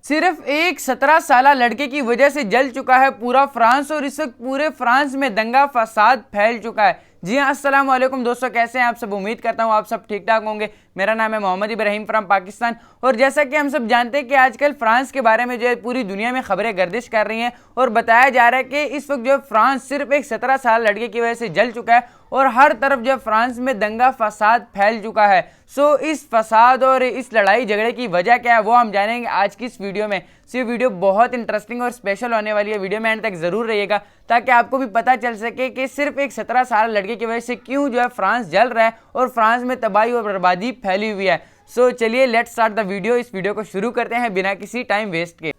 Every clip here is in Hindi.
सिर्फ एक 17 साला लड़के की वजह से जल चुका है पूरा फ्रांस और इस वक्त पूरे फ्रांस में दंगा फसाद फैल चुका है। जी हाँ, अस्सलाम वालेकुम दोस्तों, कैसे हैं आप सब। उम्मीद करता हूँ आप सब ठीक ठाक होंगे। मेरा नाम है मोहम्मद इब्राहिम फ्रॉम पाकिस्तान। और जैसा कि हम सब जानते हैं कि आजकल फ्रांस के बारे में जो है पूरी दुनिया में खबरें गर्दिश कर रही हैं और बताया जा रहा है कि इस वक्त जो फ्रांस सिर्फ एक 17 साल लड़के की वजह से जल चुका है और हर तरफ जो फ्रांस में दंगा फसाद फैल चुका है। सो इस फसाद और इस लड़ाई झगड़े की वजह क्या है वो हम जानेंगे आज की इस वीडियो में। ये वीडियो बहुत इंटरेस्टिंग और स्पेशल होने वाली है। वीडियो में एंड तक जरूर रहिएगा ताकि आपको भी पता चल सके कि सिर्फ एक 17 साल लड़के की वजह से क्यों जो है फ्रांस जल रहा है और फ्रांस में तबाही और बर्बादी फैली हुई है। सो चलिए लेट्स स्टार्ट द वीडियो। इस वीडियो को शुरू करते हैं बिना किसी टाइम वेस्ट के।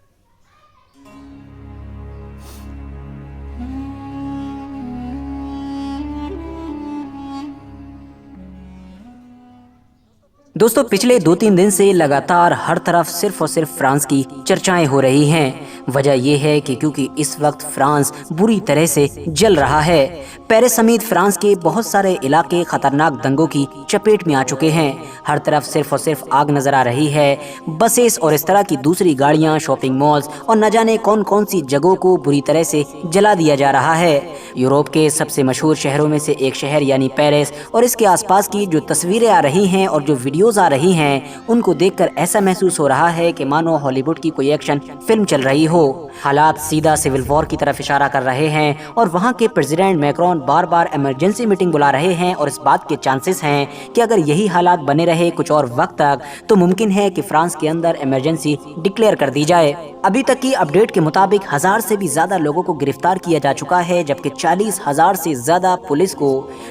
दोस्तों, पिछले 2-3 दिन से लगातार हर तरफ सिर्फ और सिर्फ फ्रांस की चर्चाएं हो रही हैं। वजह यह है कि क्योंकि इस वक्त फ्रांस बुरी तरह से जल रहा है। पेरिस समेत फ्रांस के बहुत सारे इलाके खतरनाक दंगों की चपेट में आ चुके हैं। हर तरफ सिर्फ और सिर्फ आग नजर आ रही है। बसेस और इस तरह की दूसरी गाड़ियां, शॉपिंग मॉल्स और न जाने कौन कौन सी जगहों को बुरी तरह से जला दिया जा रहा है। यूरोप के सबसे मशहूर शहरों में से एक शहर यानी पेरिस और इसके आसपास की जो तस्वीरें आ रही हैं और जो वीडियोस आ रही हैं, उनको देखकर ऐसा महसूस हो रहा है कि मानो हॉलीवुड की कोई एक्शन फिल्म चल रही हो। हालात सीधा सिविल वॉर की तरफ इशारा कर रहे हैं और वहां के प्रेसिडेंट मैक्रोन बार बार इमरजेंसी मीटिंग बुला रहे हैं और इस बात के चांसेस हैं कि अगर यही हालात बने रहे कुछ और वक्त तक तो मुमकिन है कि फ्रांस के अंदर इमरजेंसी डिक्लेयर कर दी जाए। अभी तक की अपडेट के मुताबिक 1000 से भी ज्यादा लोगों को गिरफ्तार किया जा चुका है, जबकि 40,000 से ज्यादा पुलिस को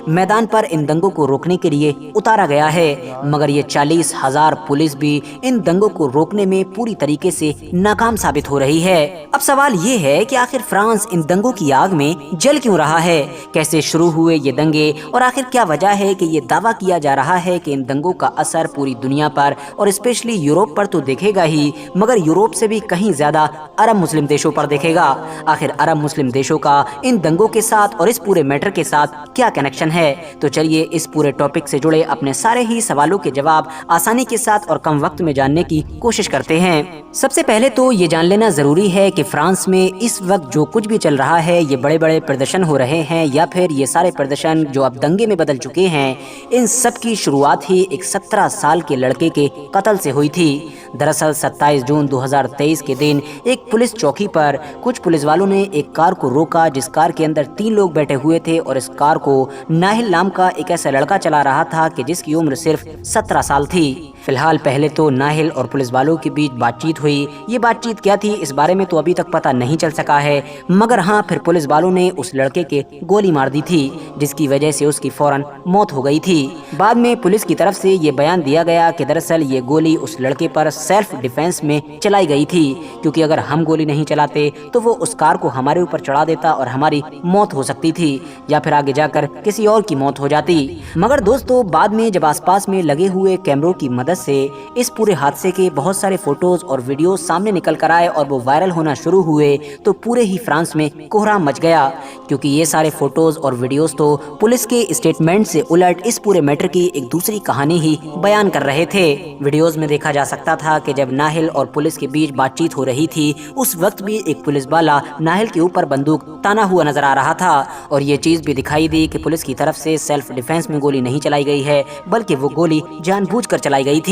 मैदान पर इन दंगों को रोकने के लिए उतारा गया है। मगर ये 40,000 पुलिस भी इन दंगों को रोकने में पूरी तरीके से नाकाम साबित हो रही है। अब सवाल ये है कि आखिर फ्रांस इन दंगों की आग में जल क्यों रहा है, कैसे शुरू हुए ये दंगे और आखिर क्या वजह है कि ये दावा किया जा रहा है कि इन दंगों का असर पूरी दुनिया पर और स्पेशली यूरोप पर तो देखेगा ही, मगर यूरोप से भी कहीं ज्यादा अरब मुस्लिम देशों पर देखेगा। आखिर अरब मुस्लिम देशों का इन दंगों के साथ और इस पूरे मैटर के साथ क्या कनेक्शन है। तो चलिए इस पूरे टॉपिक से जुड़े अपने सारे ही सवालों के जवाब आसानी के साथ और कम वक्त में जानने की कोशिश करते हैं। सबसे पहले तो ये जान लेना जरूरी है कि फ्रांस में इस वक्त जो कुछ भी चल रहा है, ये बड़े बड़े प्रदर्शन हो रहे हैं या फिर ये सारे प्रदर्शन जो अब दंगे में बदल चुके हैं, इन सब की शुरुआत ही एक 17 साल के लड़के के कत्ल से हुई थी। दरअसल 27 जून 2023 के दिन एक पुलिस चौकी पर कुछ पुलिस वालों ने एक कार को रोका जिस कार के अंदर 3 लोग बैठे हुए थे और इस कार को नाहिल नाम का एक ऐसा लड़का चला रहा था कि जिसकी उम्र सिर्फ 17 साल थी। फिलहाल पहले तो नाहिल और पुलिस वालों के बीच बातचीत हुई। ये बातचीत क्या थी इस बारे में तो अभी तक पता नहीं चल सका है, मगर हाँ, फिर पुलिस वालों ने उस लड़के के गोली मार दी थी जिसकी वजह से उसकी फौरन मौत हो गई थी। बाद में पुलिस की तरफ से ये बयान दिया गया कि दरअसल ये गोली उस लड़के पर सेल्फ डिफेंस में चलाई गई थी, क्योंकि अगर हम गोली नहीं चलाते तो वो उस कार को हमारे ऊपर चढ़ा देता और हमारी मौत हो सकती थी या फिर आगे जाकर किसी और की मौत हो जाती। मगर दोस्तों, बाद में जब आसपास में लगे हुए कैमरों की मदद से इस पूरे हादसे के बहुत सारे फोटोज और वीडियो सामने निकल कर आए और वो वायरल होना शुरू हुए तो पूरे ही फ्रांस में कोहराम मच गया, क्योंकि ये सारे फोटोज और वीडियोस तो पुलिस के स्टेटमेंट से उलट इस पूरे मैटर की एक दूसरी कहानी ही बयान कर रहे थे। वीडियोस में देखा जा सकता था कि जब नाहिल और पुलिस के बीच बातचीत हो रही थी उस वक्त भी एक पुलिस वाला नाहिल के ऊपर बंदूक ताना हुआ नजर आ रहा था और ये चीज भी दिखाई दी कि पुलिस की तरफ से सेल्फ डिफेंस में गोली नहीं चलाई गई है, बल्कि वो गोली जानबूझकर चलाई गई थी।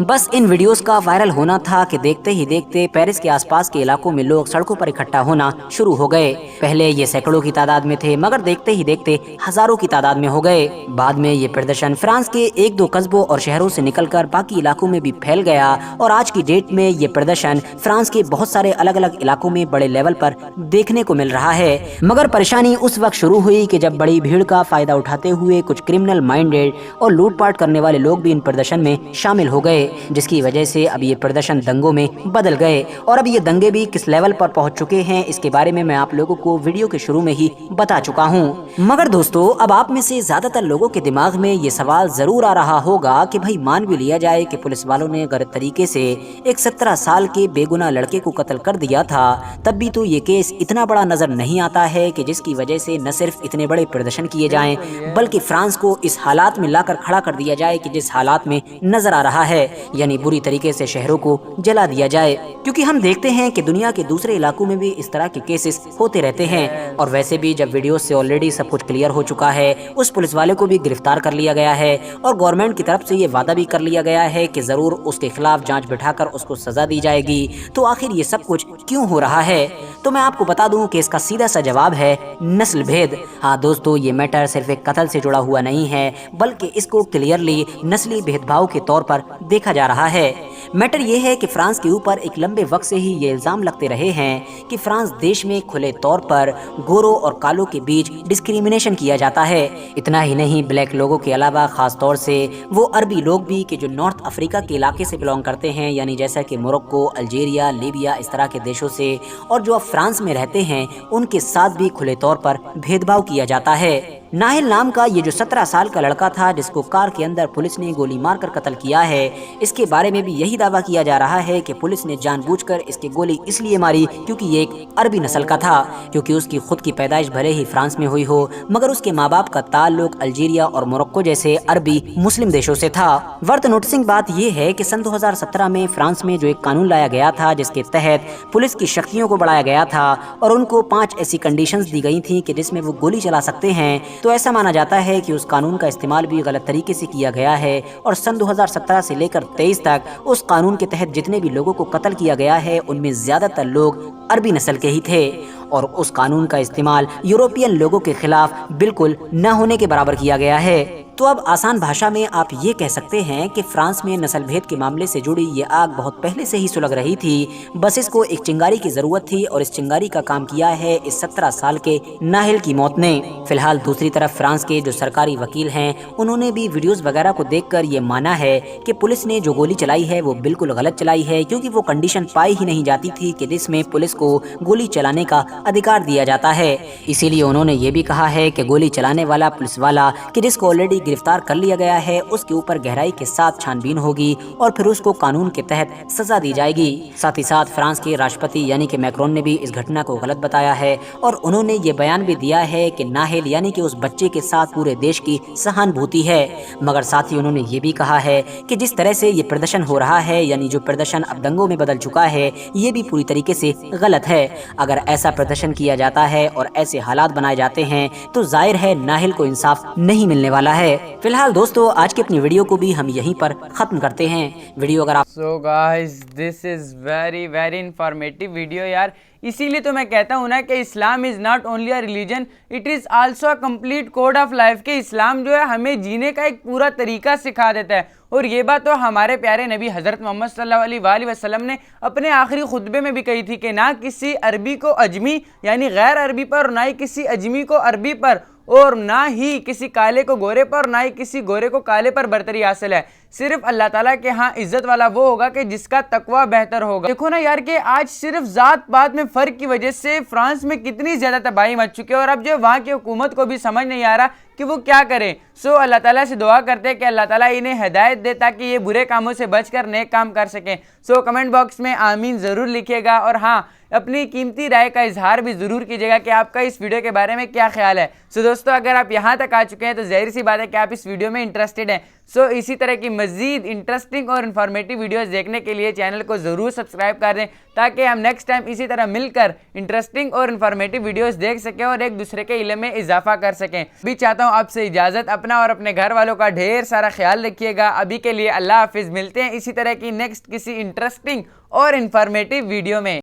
बस इन वीडियोस का वायरल होना था कि देखते ही देखते पेरिस के आसपास के इलाकों में लोग सड़कों पर इकट्ठा होना शुरू हो गए। पहले ये सैकड़ों की तादाद में थे, मगर देखते ही देखते हजारों की तादाद में हो गए। बाद में ये प्रदर्शन फ्रांस के 1-2 कस्बों और शहरों से निकलकर बाकी इलाकों में भी फैल गया और आज की डेट में ये प्रदर्शन फ्रांस के बहुत सारे अलग अलग इलाकों में बड़े लेवल पर देखने को मिल रहा है। मगर परेशानी उस वक्त शुरू हुई कि जब बड़ी भीड़ का फायदा उठाते हुए कुछ क्रिमिनल माइंडेड और लूटपाट करने वाले लोग भी इन प्रदर्शन में शामिल हो गए, जिसकी वजह से अब ये प्रदर्शन दंगों में बदल गए। और अब ये दंगे भी किस लेवल पर पहुंच चुके हैं इसके बारे में मैं आप लोगों को वीडियो के शुरू में ही बता चुका हूँ। मगर दोस्तों, अब आप में से ज्यादातर लोगों के दिमाग में ये सवाल जरूर आ रहा होगा कि भाई मान भी लिया जाए कि पुलिस वालों ने गलत तरीके से एक 17 साल के बेगुनाह लड़के को कत्ल कर दिया था, तब भी तो ये केस इतना बड़ा नजर नहीं आता है कि जिसकी वजह से न सिर्फ इतने बड़े प्रदर्शन किए जाएं, बल्कि फ्रांस को इस हालात में लाकर खड़ा कर दिया जाए कि जिस हालात में नजर आ रहा है, यानी बुरी तरीके से शहरों को जला दिया जाए। क्योंकि हम देखते हैं कि दुनिया के दूसरे इलाकों में भी इस तरह के केसेस होते रहते हैं। और वैसे भी जब वीडियो से ऑलरेडी सब कुछ क्लियर हो चुका है, उस पुलिस वाले को भी गिरफ्तार कर लिया गया है और गवर्नमेंट की तरफ से ये वादा भी कर लिया गया है कि जरूर उसके खिलाफ जांच बिठाकर उसको सजा दी जाएगी। तो आखिर ये सब कुछ क्यों हो रहा है? तो मैं आपको बता दूं कि इसका सीधा सा जवाब है नस्ल भेद। हाँ दोस्तों, ये मैटर सिर्फ एक कत्ल से जुड़ा हुआ नहीं है, बल्कि इसको क्लियरली नस्ली भेदभाव के तौर पर देखा जा रहा है। मैटर ये है कि फ्रांस के ऊपर एक लंबे वक्त से ही ये इल्जाम लगते रहे हैं कि फ्रांस देश में खुले तौर पर गोरों और कालों के बीच डिस्क्रिमिनेशन किया जाता है। इतना ही नहीं, ब्लैक लोगों के अलावा खास तौर से वो अरबी लोग भी कि जो नॉर्थ अफ्रीका के इलाके से बिलोंग करते हैं, यानी जैसा कि मोरक्को, अल्जीरिया, लीबिया, इस तरह के देशों से, और जो अब फ्रांस में रहते हैं, उनके साथ भी खुले तौर पर भेदभाव किया जाता है। नाहिल नाम का ये जो 17 साल का लड़का था जिसको कार के अंदर पुलिस ने गोली मारकर कत्ल किया है, इसके बारे में भी यही दावा किया जा रहा है कि पुलिस ने जानबूझकर इसकी गोली इसलिए मारी क्योंकि ये एक अरबी नस्ल का था। क्योंकि उसकी खुद की पैदाइश भले ही फ्रांस में हुई हो, मगर उसके माँ बाप का ताल्लुक अल्जीरिया और मोरक्को जैसे अरबी मुस्लिम देशों से था। वर्थ नोटिसिंग बात यह है कि सन 2017 में फ्रांस में जो एक कानून लाया गया था जिसके तहत पुलिस की शक्तियों को बढ़ाया गया था और उनको 5 ऐसी कंडीशंस दी गई थी कि जिसमें वो गोली चला सकते हैं, तो ऐसा माना जाता है कि उस कानून का इस्तेमाल भी गलत तरीके से किया गया है। और सन 2017 से लेकर 23 तक उस कानून के तहत जितने भी लोगों को कत्ल किया गया है, उनमें ज्यादातर लोग अरबी नस्ल के ही थे। और उस कानून का इस्तेमाल यूरोपियन लोगों के खिलाफ बिल्कुल न होने के बराबर किया गया है। तो अब आसान भाषा में आप ये कह सकते हैं कि फ्रांस में नस्ल भेद के मामले से जुड़ी ये आग बहुत पहले से ही सुलग रही थी, बस इसको एक चिंगारी की जरूरत थी और इस चिंगारी का काम किया है इस 17 साल के नाहिल की मौत ने। फिलहाल दूसरी तरफ फ्रांस के जो सरकारी वकील हैं, उन्होंने भी वीडियोस वगैरह को देखकर ये माना है कि पुलिस ने जो गोली चलाई है वो बिल्कुल गलत चलाई है, क्योंकि वो कंडीशन पाई ही नहीं जाती थी कि जिसमें पुलिस को गोली चलाने का अधिकार दिया जाता है। इसीलिए उन्होंने ये भी कहा है कि गोली चलाने वाला पुलिस वाला कि जिसको ऑलरेडी गिरफ्तार कर लिया गया है, उसके ऊपर गहराई के साथ छानबीन होगी और फिर उसको कानून के तहत सजा दी जाएगी। साथ ही साथ फ्रांस के राष्ट्रपति यानी कि मैक्रोन ने भी इस घटना को गलत बताया है और उन्होंने ये बयान भी दिया है कि नाहिल यानी कि उस बच्चे के साथ पूरे देश की सहानुभूति है। मगर साथ ही उन्होंने ये भी कहा है कि जिस तरह से ये प्रदर्शन हो रहा है, यानी जो प्रदर्शन अब दंगों में बदल चुका है, ये भी पूरी तरीके से गलत है। अगर ऐसा प्रदर्शन किया जाता है और ऐसे हालात बनाए जाते हैं तो जाहिर है नाहिल को इंसाफ नहीं मिलने वाला है। फिलहाल दोस्तों, आज की अपनी वीडियो को भी हम यहीं पर खत्म करते हैं। वीडियो अगर आप so guys, this is very very informative video यार। इसीलिए तो मैं कहता हूँ ना कि Islam is not only a religion, it is also a complete code of life. के इस्लाम जो है हमें जीने का एक पूरा तरीका सिखा देता है। और ये बात तो हमारे प्यारे नबी हज़रत मोहम्मद सल्लल्लाहु अलैहि वसल्लम ने अपने आखिरी खुतबे में भी कही थी कि ना किसी अरबी को अजमी यानी गैर अरबी पर, ना ही किसी अजमी को अरबी पर, और ना ही किसी काले को गोरे पर, ना ही किसी गोरे को काले पर बरतरी हासिल है। सिर्फ अल्लाह ताला के यहाँ इज्जत वाला वो होगा कि जिसका तकवा बेहतर होगा। देखो ना यार कि आज सिर्फ जात पात में फर्क की वजह से फ्रांस में कितनी ज्यादा तबाही मच चुकी है और अब जो वहाँ की हुकूमत को भी समझ नहीं आ रहा कि वो क्या करे। सो अल्लाह ताला से दुआ करते हैं कि अल्लाह ताला इन्हें हिदायत दे ताकि ये बुरे कामों से बचकर नेक काम कर सकें। सो कमेंट बॉक्स में आमीन ज़रूर लिखिएगा और हाँ, अपनी कीमती राय का इजहार भी ज़रूर कीजिएगा कि आपका इस वीडियो के बारे में क्या ख्याल है। सो दोस्तों, अगर आप यहाँ तक आ चुके हैं तो जाहिर सी बात है कि आप इस वीडियो में इंटरेस्टेड हैं। सो इसी तरह की मज़ीद इंटरेस्टिंग और इन्फॉर्मेटिव वीडियोस देखने के लिए चैनल को ज़रूर सब्सक्राइब कर दें ताकि हम नेक्स्ट टाइम इसी तरह मिलकर इंटरेस्टिंग और इन्फॉर्मेटिव वीडियोस देख सकें और एक दूसरे के इल्म में इजाफा कर सकें। भी चाहता हूँ आपसे इजाज़त, अपना और अपने घर वालों का ढेर सारा ख्याल रखिएगा। अभी के लिए अल्लाह हाफिज़, मिलते हैं इसी तरह की नेक्स्ट किसी इंटरेस्टिंग और इन्फॉर्मेटिव वीडियो में।